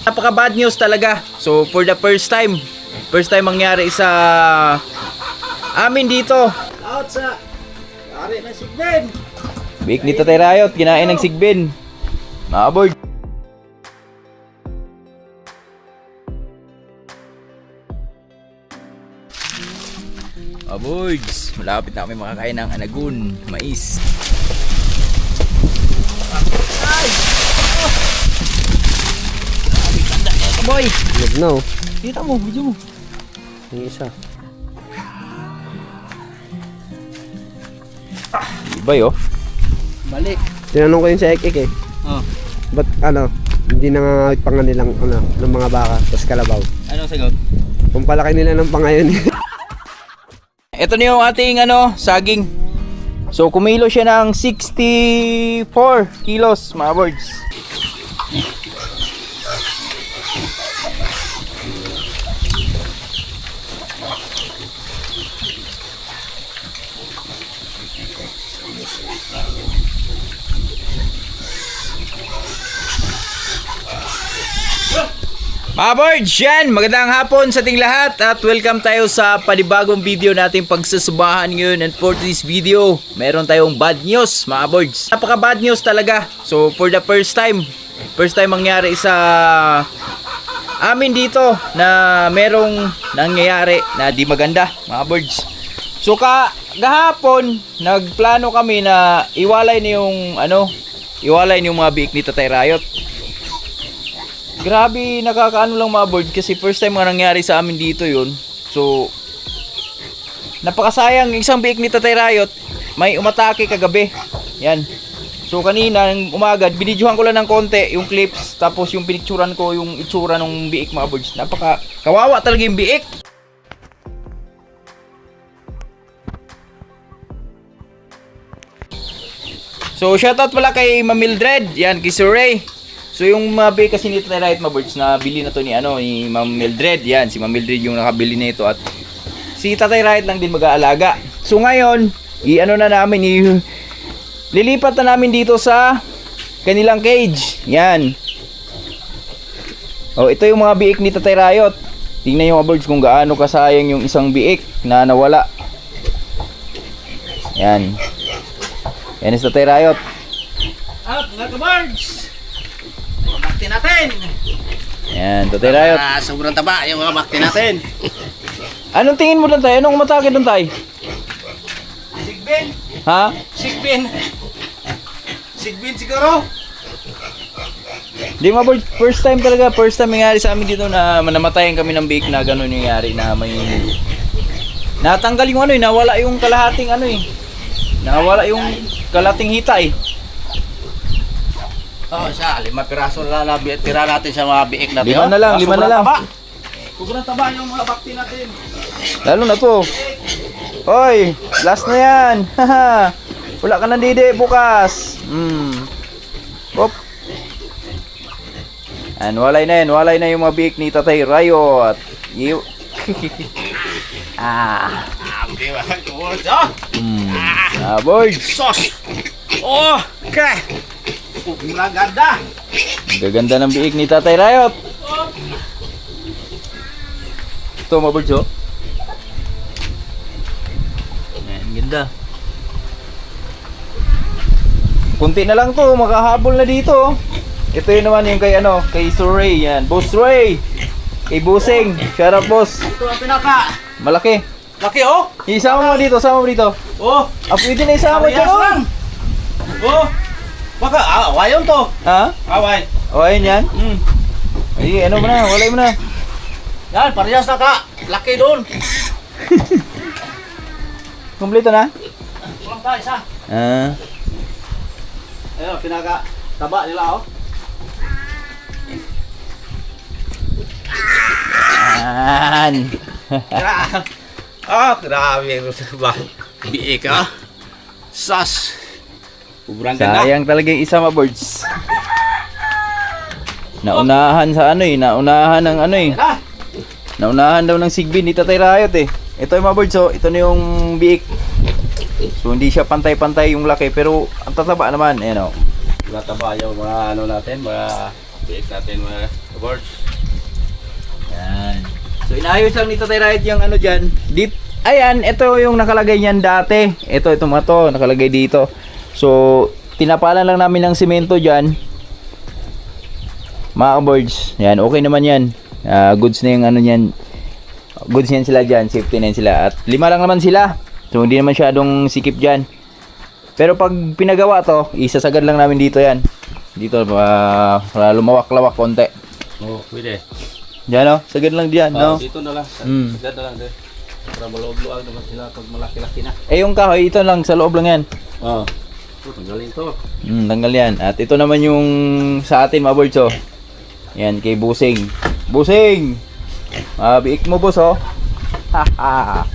Napaka bad news talaga. So for the first time mangyari sa amin dito. Out sa ari na sigbin. Big ni Tatay Rayot, kinain ng sigbin. Mga board. Mga boards, malapit na kami makakain ng anagun, mais. Boy, Good no. kita mo, video mo. Yung isa. Iba yo. Balik. Tinanong ko yun sa Ekik eh. Oh. Ba't hindi nangangawit pa nga nilang ng mga baka, tapos kalabaw. Anong sagot? Kung palaki nila ng pangayon eh. Ito na yung ating saging. So kumilo siya ng 64 kilos mga boards. Mga boards, yan! Magandang hapon sa ating lahat at welcome tayo sa panibagong video nating pagsasubahan ngayon. And for this video, meron tayong bad news mga boards. Napaka bad news talaga. So for the first time mangyari sa amin dito na merong nangyayari na di maganda mga boards. So kahapon, nagplano kami na iwalay na yung mga biik ni Tatay Rayot. Grabe, nakakaano lang mga board kasi first time nga nangyari sa amin dito yun. So, napakasayang isang biik ni Tatay Rayot, may umatake kagabi. Yan. So, kanina, ng umaga, binidyohan ko lang ng konti yung clips, tapos yung pinicturan ko yung itsura ng biik mga boards. Kawawa talaga yung biik. So, shoutout pala kay Ma'am Mildred, yan, kay Sir Ray. So yung mga biik kasi ni Tatay Rayot mga birds na bili na to ni Ma'am Mildred. Yan, si Ma'am Mildred yung nakabili nito at si Tatay Rayot lang din mag-aalaga. So ngayon, lilipat na namin dito sa kanilang cage. Yan. Oh, ito yung mga biik ni Tatay Rayot. Tingnan yung mga birds kung gaano kasayang yung isang biik na nawala. Yan. Yan is Tatay Rayot. Out mga birds. Bakti natin. Yan, Tatay Rayot. Sobrang taba yung mga bakti natin. Anong tingin mo doon tayo? Anong umatake doon tayo? Sigbin. Ha? Sigbin. Sigbin siguro. Di ma first time nangyari sa amin dito na namatayan kami ng biik na gano'n nangyari na may natanggal yung nawala yung kalahating nawala yung kalahating hita eh. Oh, siya, 5 piraso na tira natin sa mga biik natin. Lima na lang. Sobrang taba yung mga bakti natin. Lalo na to. Hoy, last na yan. Wala ka nang didi bukas. Hop. Walay na yung mga biik ni Tatay Rayot. Di ba? Boys. Sos. Oh, okay. Ganda. Gaganda ng biik ni Tatay Rayot. Ito mga birds oh. Ayan, ganda. Kunti na lang to, makahabol na dito. Ito yun naman yung kay Sir Ray. Yan, Boss Ray. Kay Busing. Shout out boss. Ito ang pinaka. Malaki. Laki oh. Isama mo dito, Oh. Pwede na isama mo dyan oh. Oh. Baka awayon to. Ha? Away. Awayin yan? Ay, walay mo na. Yan, parehas na ka. Laki doon. Kompleto na? Kulang tayo isa. Ayun, pinaka taba nila oh. Yan. Grabe yung biik ah. Sas. Sobrang ganda. Sayang talaga yung isa mga birds. Naunahan sa naunahan ng naunahan daw ng sigbin ni Tatay Rayot eh. Ito yung mga birds oh, ito na yung biik. So hindi siya pantay-pantay yung laki pero ang tataba naman, ayan oh. Mataba yung mga natin, mga biik natin, mga Birds. Yan. So inayos lang ni Tatay Riot yung ano dyan. Ayan, ito yung nakalagay niyan dati. Ito mga to, nakalagay dito. So, tinapalan lang namin ng simento dyan. Mga birds. Yan, okay naman yan. Goods na yung ano yan. Goods yan sila dyan. Safety na yan sila. At 5 lang naman sila. So, hindi naman syadong sikip dyan. Pero pag pinagawa to, isasagad lang namin dito yan. Dito, para lumawak-lawak konti. Oo, pwede. Yan o, sagad lang dyan, no? Dito na lang. Mm. Sagad na lang din. Para maloob-luag naman sila pag malaki-laki na. Eh, yung kahoy, ito lang, sa loob lang yan. Oo. Tanggalin to. Tanggal yan. At ito naman yung sa atin, mga birds, oh. Yan, kay Busing. Busing! Biik mo, boss, oh. Haha.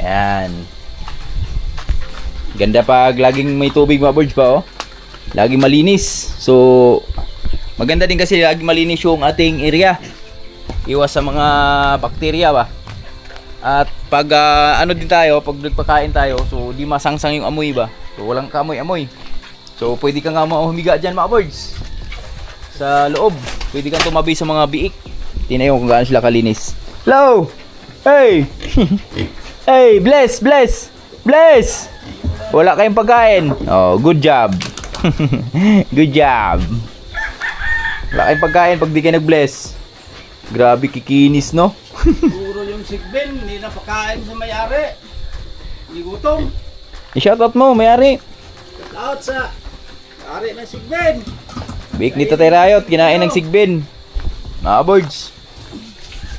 Yan. Ganda pag laging may tubig, mga birds, pa, oh. Laging malinis. So, maganda din kasi laging malinis yung ating area. Iwas sa mga bakterya ba. At pag ano din tayo, pag nagpakain tayo, so di masangsang yung amoy ba. So walang kamoy-amoy. So pwede ka nga humiga dyan, mga birds. Sa loob, pwede kang tumabi sa mga biik. Tingnan nyo kung gaano sila kalinis. Hello! Hey! Hey! Bless! Bless! Bless! Wala kayong pagkain. Oh, good job. Good job. Wala kayong pagkain pag di kayo nag-bless. Grabe kikinis, no? Puro yung sigbin, hindi na pakain sa may-ari. Hindi gutom. I-shoutout mo, may-ari. Out sa may-ari ng sigbin. Bake ni Tatay Riot, kinain ng sigbin. Mga birds.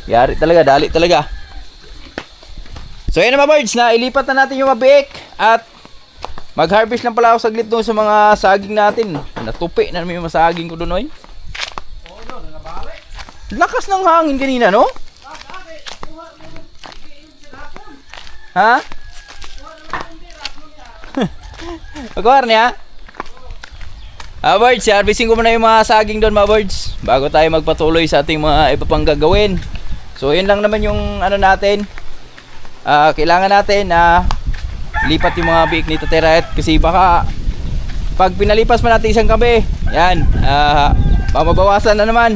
Yari talaga, dali talaga. So yan mga birds, na ilipat na natin yung mabik. At mag-harvest lang pala ako saglit doon sa mga saging natin. Natupi na naman yung masaging ko doon, oy. Lakas ng hangin kanina, no? Ha? Magkawar niya? Birds, harvesting ko muna yung mga saging doon, mga birds, bago tayo magpatuloy sa ating mga iba pang gagawin. So yun lang naman yung ano natin. Kailangan natin na lipat yung mga biik ni Tatay Riot, kasi baka pag pinalipas pa natin isang gabi, yan, mamabawasan na naman.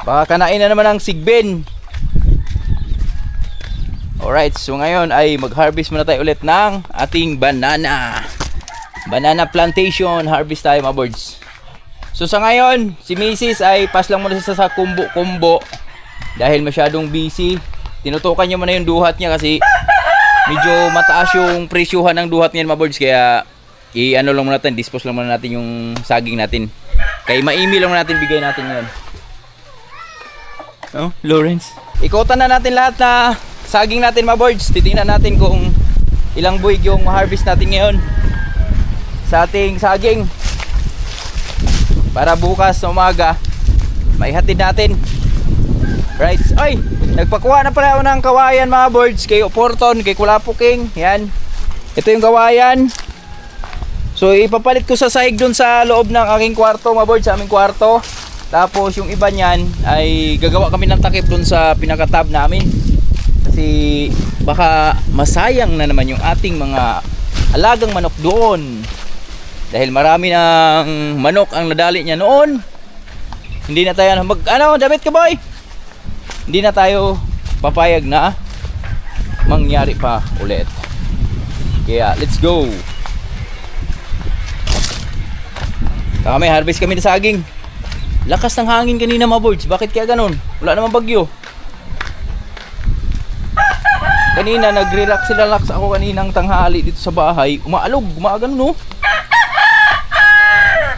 Baka kanain na naman ang sigbin. Alright, so ngayon ay mag-harvest muna tayo ulit ng ating banana. Banana plantation, harvest tayo, mga birds. So sa ngayon, si Mrs. ay pass lang muna sa kumbo-kumbo dahil masyadong busy. Tinutukan niya muna yung duhat niya kasi medyo mataas yung presyuhan ng duhat niya, mga birds. Kaya i-ano lang muna natin, dispose lang muna natin yung saging natin. Kaya maimi lang muna natin, bigay natin ngayon. Oh, Lawrence. Ikutan na natin lahat na saging natin, mga birds. Titingnan natin kung ilang buwig yung harvest natin ngayon sa ating saging, para bukas sa umaga maihatid natin. Right. Ay, nagpakuha na pala ako ng kawayan, mga birds, kay Oporton, kay Kulapo King. Yan. Ito yung kawayan. So ipapalit ko sa sahig dun sa loob ng aking kwarto, mga birds, sa aming kwarto. Tapos yung iba niyan ay gagawa kami ng takip dun sa pinaka-tab namin. Kasi baka masayang na naman yung ating mga alagang manok doon. Dahil marami ng manok ang nadali niya noon. Hindi na tayo damit ka, boy. Hindi na tayo papayag na mangyari pa ulit. Kaya let's go. Kami harvest kami ng saging. Lakas ng hangin kanina, mga birds. Bakit kaya ganun? Wala namang bagyo. Kanina nag-relax ako kaninang tanghali dito sa bahay. Umaalog, gumagano, no?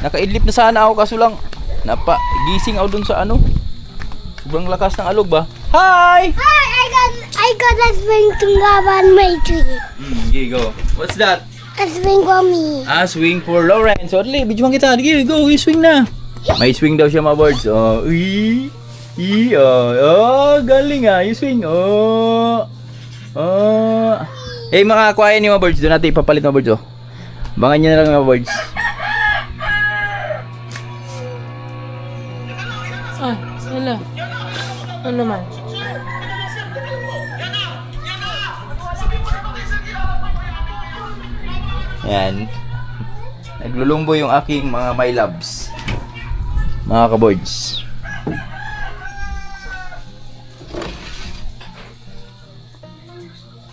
Nakaidlip na sana ako, kaso lang gising ako dun sa ano. Sobrang lakas ng alog ba? Hi! Hi, I got a swing to grab on my tree. Here you go. What's that? A swing for me. Swing for Lawrence. So, dali, bidyoan kita. Here you go, swing na. May swing daw siya, mga birds. Oh, galing ah. You swing. Hey, mga kwayan ni mga birds. Doon natin ipapalit, mga birds. Oh. Bangan nyo na lang, mga birds. Wala. Ano naman? Yan. Naglulumbo yung aking mga my loves. Mga kaboards.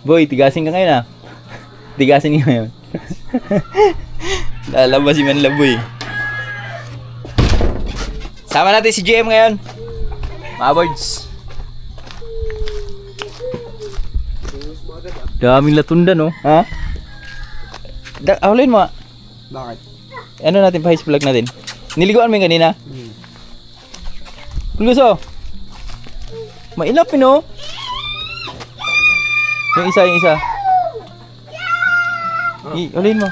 Boy, tigasin ka ngayon ah. Tigasin ka ngayon. Lalabas si Manlaboy. Sama natin si JM ngayon. Mga boards. Daming latunda no? Ha? Ahulin mo. Bakit? Ano natin, pa-his vlog natin. Niliguan mo yung kanina? Pulguso. Mailap no? Yung isa. Ahulin mo.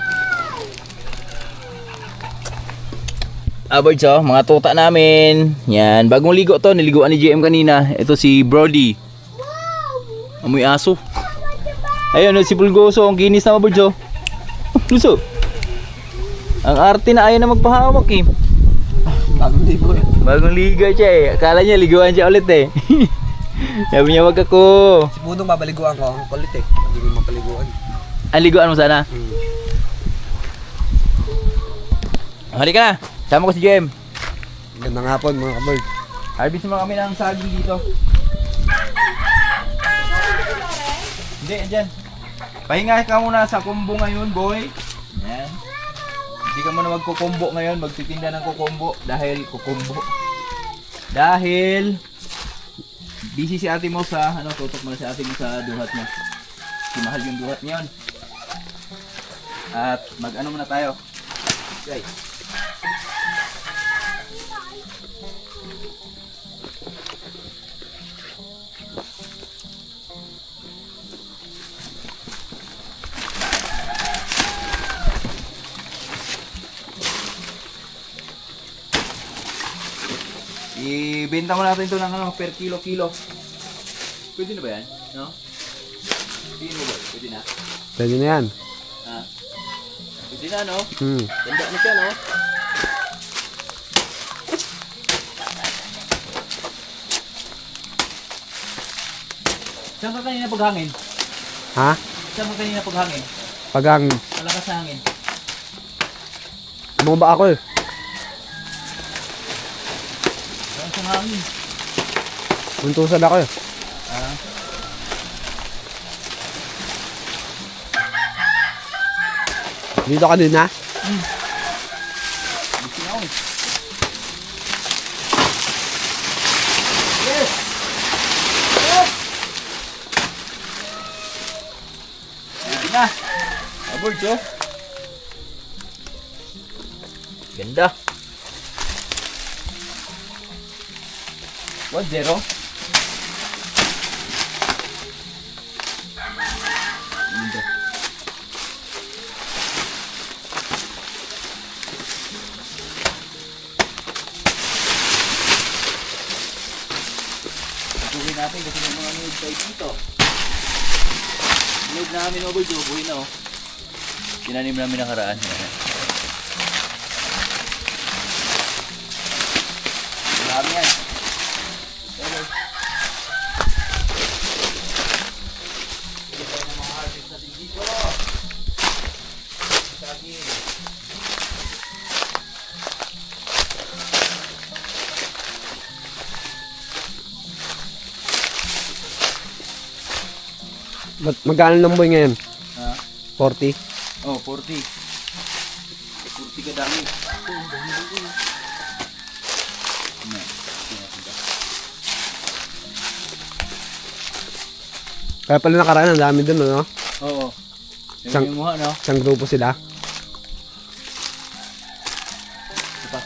Birds oh, mga tuta namin. Yan, bagong ligo to, niliguan ni JM kanina. Ito si Brody. Amoy aso. Ayun, si Pulgoso, ang kinis na mga birds oh. Pulgoso. Ang arte na ayaw na magpahawak eh. Bagong ligo eh. Bagong ligo siya eh. Akala niya liguan siya ulit eh. Sabi niya wag ako. Si Pudong babaliguan ko. Ang kulit eh. Hindi mo mapaliguan. Ang liguan mo sana. Halika na. Sama ko si JM. Gandang hapon mga kabird. Harvest mo kami ng saging dito. Hindi, andyan. Pahinga ka muna sa kumbo ngayon, boy. Yan. Hindi ka muna magkukumbo ngayon. Magtitinda ng kukumbo. Dahil kukumbo. Dahil busy si ate mo sa, tutok mo na si ate mo sa duhat niya. Si mahal yung duhat niya yun. At mag-ano muna tayo. Okay. Ibenta mo natin ito ng per kilo. Pwede na ba yan? No? Pwede mo ba? Pwede na? Pwede na yan. Ah. Pwede na, no? Ganda na siya, no? Saan ka kanina paghangin? Ha? Saan ka kanina paghangin? Paghangin. Malakas na hangin. Bumaba ako eh. Saan sa hangin? Buntusan ako eh. Ah. Dito ka din ha? Gusto na ako eh. Yes! Yes! Ready na. Aboard, oh. Ganda. 1-0. Ganda. Buhin natin kasi may mga nude tayo dito. Nude namin over dito, buhin na oh. Tinanim namin nakaraan. Marami yan. Pero, hindi tayo ng mga harvest natin dito. Saging. Magkano ng boy ngayon? Ha? 40? Oh, 40. 40 kadami. Kaya pala nakaraan, ang dami dun, no? Oo. Isang- Yung mukha, no? Isang grupo sila. Ito pa.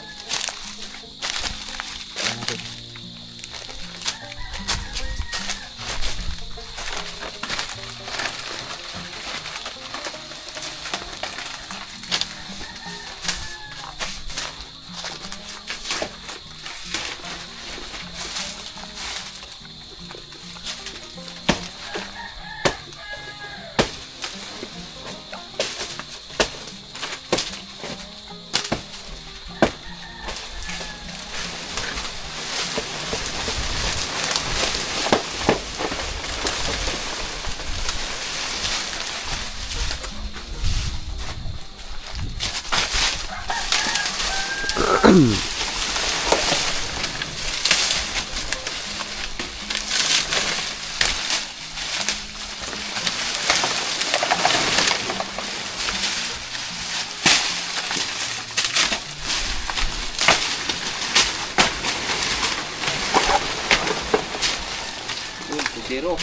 Zero.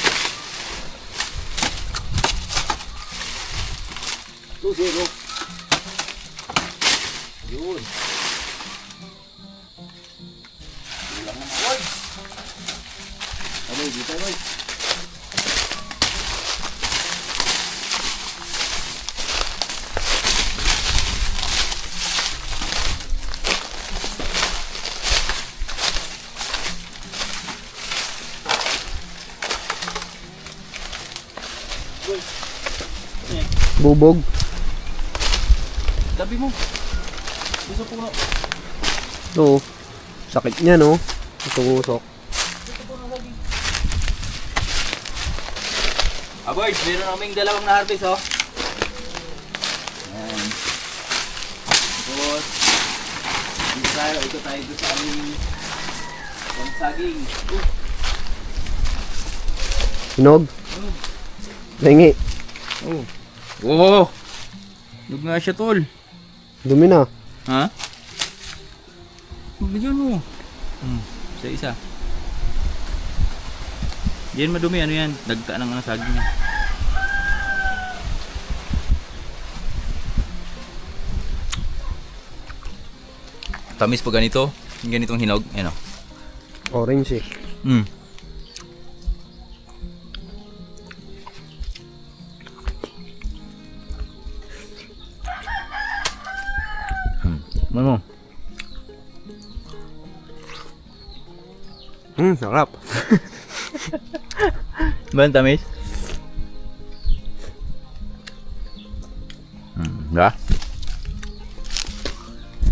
2-0. Yun. Bilang ng boys. Aboy, dito boy. Bubog. Tabi mo. Gusto po na. Oo. Sakit niya, no? Tusok. Aboy, meron kaming dalawang na-harvest, oh. Ayan. Tapos, dito tayo, ito tayo doon sa aming pansaging. Hinog. Lengi. Oh. Oo. Lug nga siya, tol. Dumi na. Ha? Bigyan mo. Isa-isa. Diyan madumi, ano yan? Dagta ng saging niya. Tamis pa ganito. Ganitong hinog. Ano? Orange eh. Ano? Sarap. Ba ang tamis? Ba?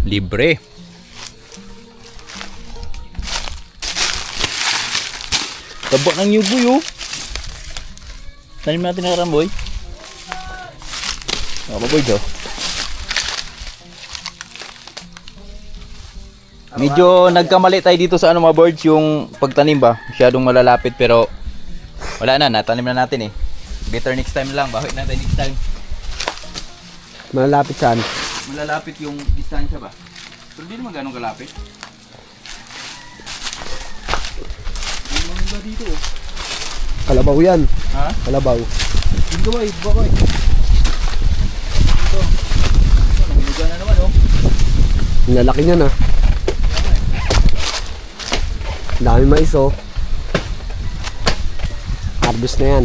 Libre. Taba ng yugoy, oh. Tanim natin ang karamboy. Boy, oh. Medyo nagkamali tayo dito sa ano mga birds, yung pagtanim ba. Masyadong malalapit pero wala na, natanim na natin eh. Better next time lang, bakit natin next time. Malapit saan? Malalapit yung distansya ba? Pero hindi naman ganun kalapit. Hindi naman ba dito oh. Kalabaw yan. Ha? Kalabaw. Dito ba eh, baka eh. Dito. Ito, nahinuga na naman oh. Ang lalaki niya na. Ang dami mais oh. Harvest na yan.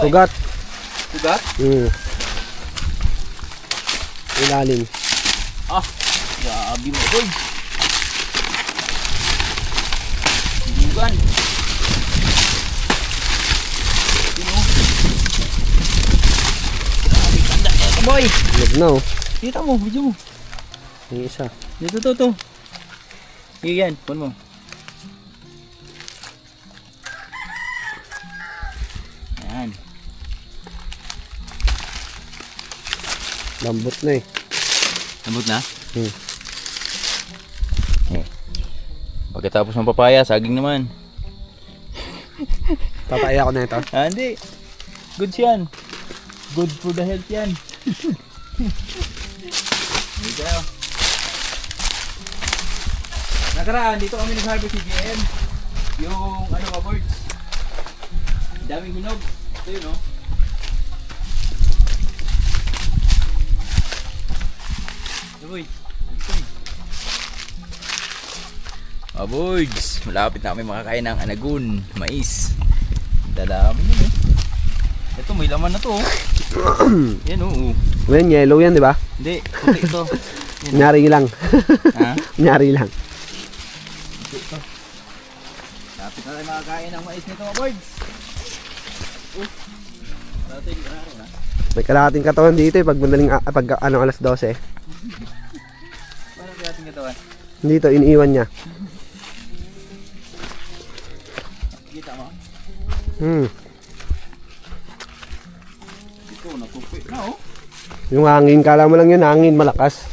Sugat. Sugat? Ilalim. Ah, grabe mo boy. Sugan. Sino? Grabe tanda ito boy. Huwag na oh. Kita mo, video mo. Yung isa. Dito to. Yan, pon mo. Yan. Lambot na eh. Lambot na? Eh. Pagkatapos ng papaya, saging naman. Papaya ko na ito. Ah, hindi. Good yan. Good for the health yan. Dito na. Nakaraan, dito kami nag-harvest si GM. Yung ano ka birds. Daming hinog. Ito yun oh. Aboy. Aboys, malapit na kami makakain ng anagun, mais. Dadami yun eh. Ito may laman na to oh. Yan oh. Yan, yellow yan, di ba? Hindi, puti ito. Nyari lang. Ha? Nyari lang. Lapit na tayo makakain ng mais nito mga birds. Dati hindi ka na. May kalahating katawan dito eh, pag madaling, pag alas 12. Paano kaya ating katawan? Dito, iniiwan niya. Kita mo? Ito, nakupi na oh. Yung hangin, kala mo lang yun, hangin malakas.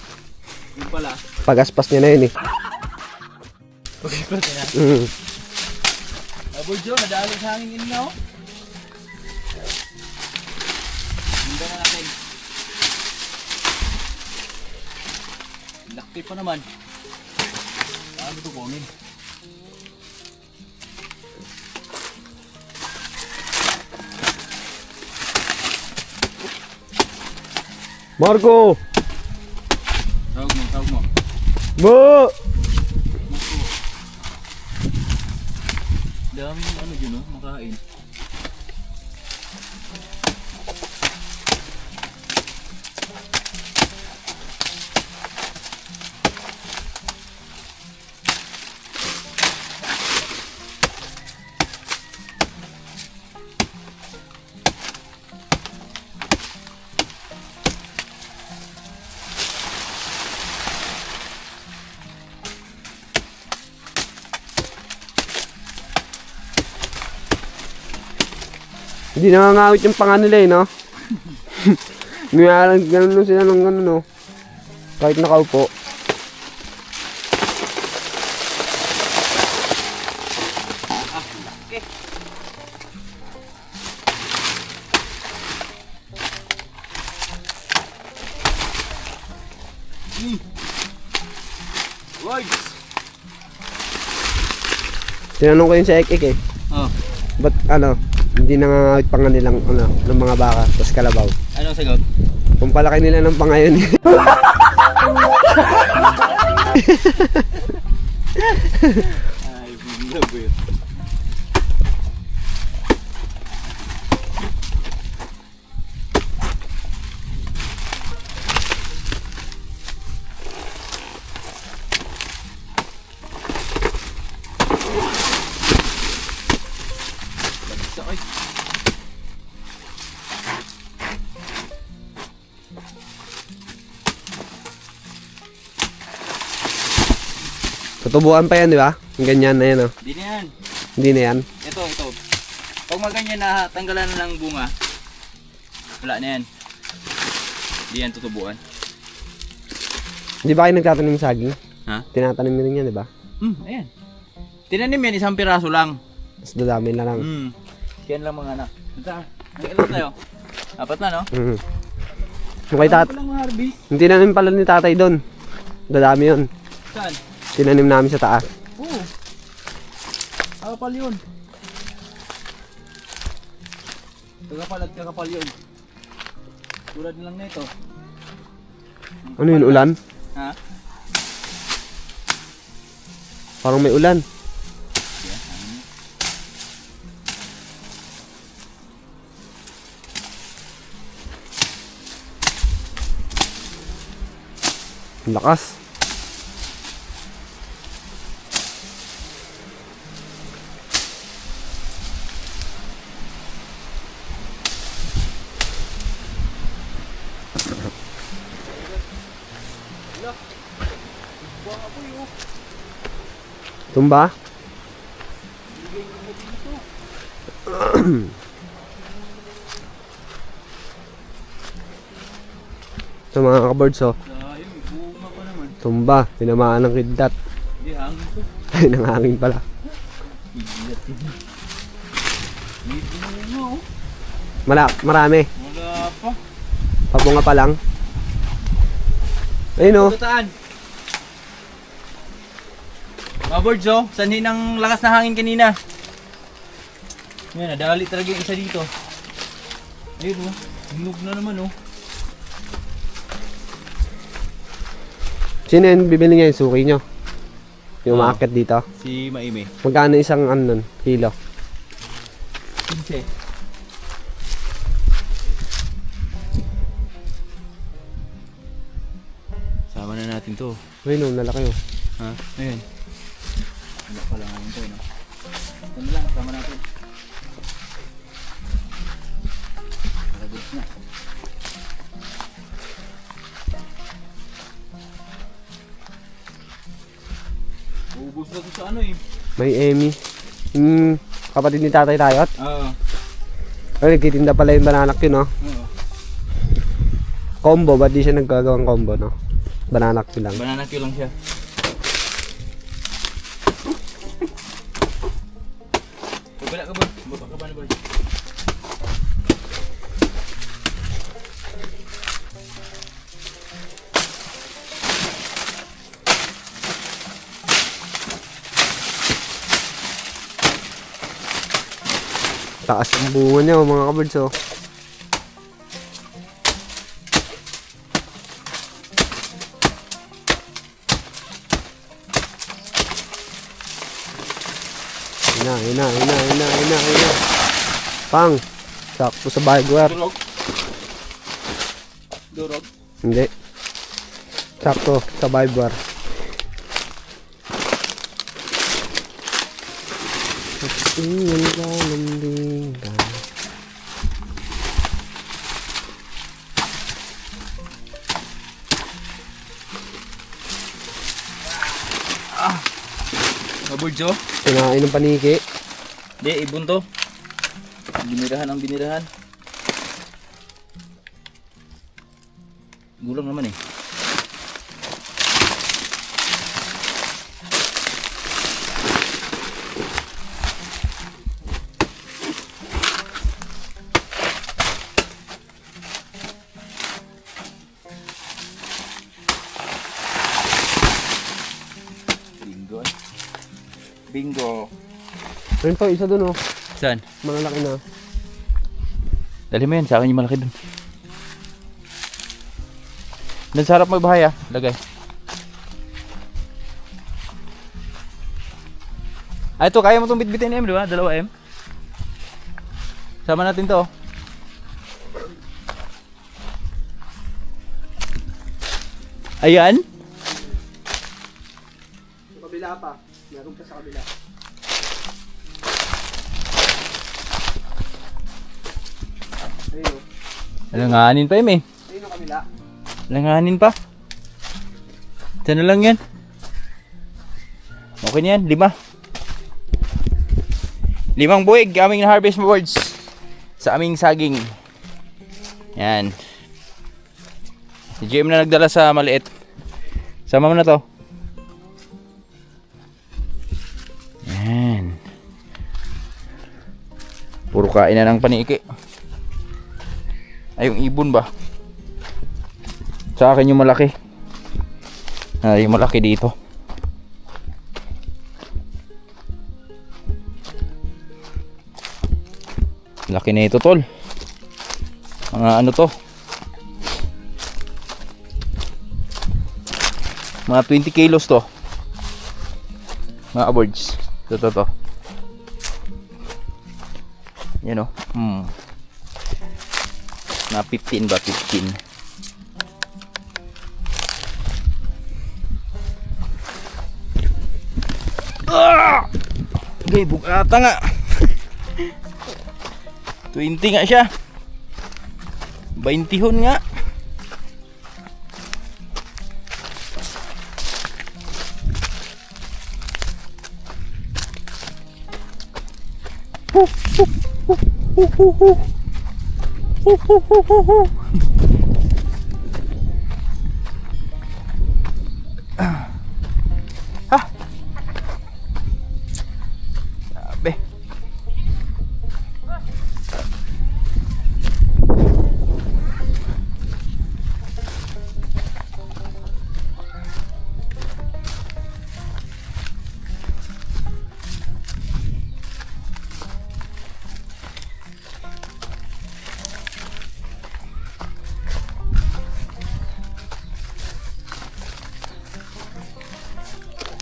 Yung pala. Pagaspas niya na yun eh. Okay pa na. Aboy Joe, nadalo sa hangin yun na oh. Hinda na natin. Laki pa naman. Ano ito kunin? Marco! Tawag mo. Bo! Dami yung ano dyan oh, makain. Hindi nangangawit yung panga nila eh, no? Ganun sila ng gano'n, no? Kahit nakaupo. Words! Tinanong ko yun sa Ek eh. Oh, Ba't hindi nangangawit panga nilang ng mga baka, tapos kalabaw. anong sagot? Kung palaki nila ng panga yun. Ay, love it. Sakit. Tutubuan pa yan, di ba? Yung ganyan na yan, oh. Di na yan. Hindi na yan. Ito. Pag maganyan na tanggalan na ng bunga, wala na yan. Di yan tutubuan. Di ba kayo nagtatanim ng saging? Ha? Tinatanim nyo rin yan, di ba? Ayan. Tinanim yan, isang piraso lang. Tapos dadami na lang. Yan lang mga anak. Nag-ilan tayo? Apat na, no? Yung kay Walang harvest. Yung tinanim pala ni tatay doon. Dadami yun. Saan? Tinanim namin sa taas. Oo. Kakapal yun. Kakapal yun. Tulad lang na ito. Ano yun, ulan? Ha? Parang may ulan. Ang lakas. Tumba? Ito mga kabirds, oh. Ayun, bunga pa naman. Tumba, tinamaan ng kidlat. Hindi, hangin to. Ay, nangangin pala. Idiot yun. May bunga, oh. Marami. Wala pa. Pabunga pa lang. Ayun, oh. Tutaan. Mga birds, oh. Sanhin ng lakas na hangin kanina. Yan, nadali talaga yung isa dito. Ayun, oh. Hinog na naman, oh. Sino yung bibili niya yung suki nyo? Yung umaakit dito? Si Maime. Magkano isang nun, kilo? 15. Sama na natin din to. Ayun o, nalaki o. Ha? Ayun. Wala pala ngayon to, no? Ito lang, sama natin. Malagod na. Ubus na to sa ano eh. May Emmy. Kapatid ni Tatay Tayot. Oo. Ay, nagtitinda pala yung bananak yun, no? Oo. Combo, ba't di siya nagkagawang combo, no? Bananak yun lang. Banana Q lang siya. Wala ka ba? Baba ka ba na ba? Taas ang bunga niya, oh, mga kabards, oh. Ina. Pang. Sakto sa bagwar. Durog? Hindi. Sakto sa bagwar. Tingin ka lambing ka. Kabuljo? Sinain ng paniki. Hindi, ibon to. Binirahan ang binirahan. Gulang naman eh. Bingo. Bingo. Ayun pa, isa dun, oh. Saan? Malalaki na. Dali mo yan, sa akin yung malaki dun. Doon sa harap mo bahay ah, lagay. Ah, ito, kaya mo itong bitbitin M, di ba? 2M. Sama natin to. Ayan. Sa kabila pa. Meron pa sa kabila. Ayun, Alanganin pa M eh. ayun ang kabila. Alanganin pa. Ito na lang yan. Okay na yan, 5. 5 buwig, aming na-harvest boards sa aming saging. Yan. Si JM na nagdala sa maliit. Sama mo na to. Yan. Puro kain na ng paniki. Ay, yung ibon ba? Sa akin yung malaki. Ay, yung malaki dito. Laki na ito, tol. Mga ano to? Mga 20 kilos to. Mga birds. To. Yan o. Mga 15 ba? 15. Okay, bugata nga. 20 nga siya. 20 hon nga. Sabi.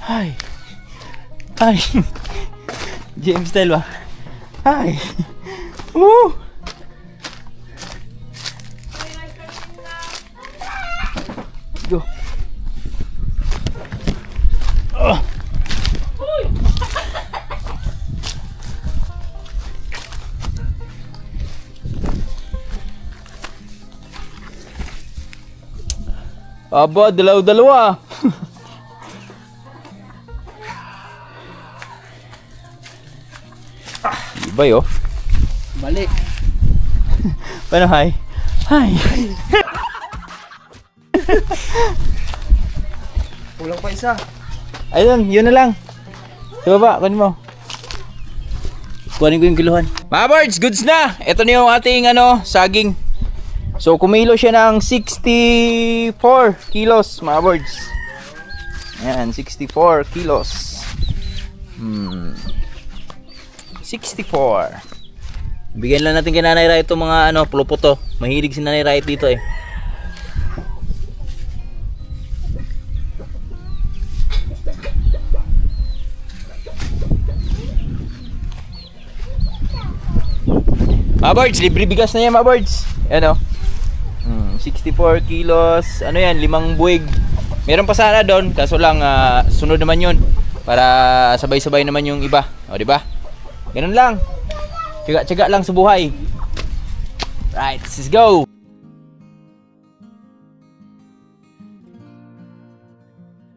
Hi. Hi. James style ba? Hi. Woo. Go. Aba, dalaw-dalawa. Iba yo. Balik. Paano, hi? Hi. Kulang pa isa. Ayun, yun na lang. Sa baba, kunin mo. Kunin ko yung kiluhan. Mga birds, goods na. Ito na yung ating saging. So, kumilo siya ng 64 kilos, mga birds. Ayan, 64 kilos. 64. Bigyan lang natin kay Nanay Rai itong mga puluputo. Mahilig si Nanay Rai dito eh. Mga birds, libre bigas na yan mga birds. Ayan 64 kilos. Ano yan, 5 buwig. Meron pa sana doon, kaso lang sunod naman yun. Para sabay-sabay naman yung iba. O, diba? Ganun lang. Tiyaga-tiyaga lang sa buhay. Right, let's go.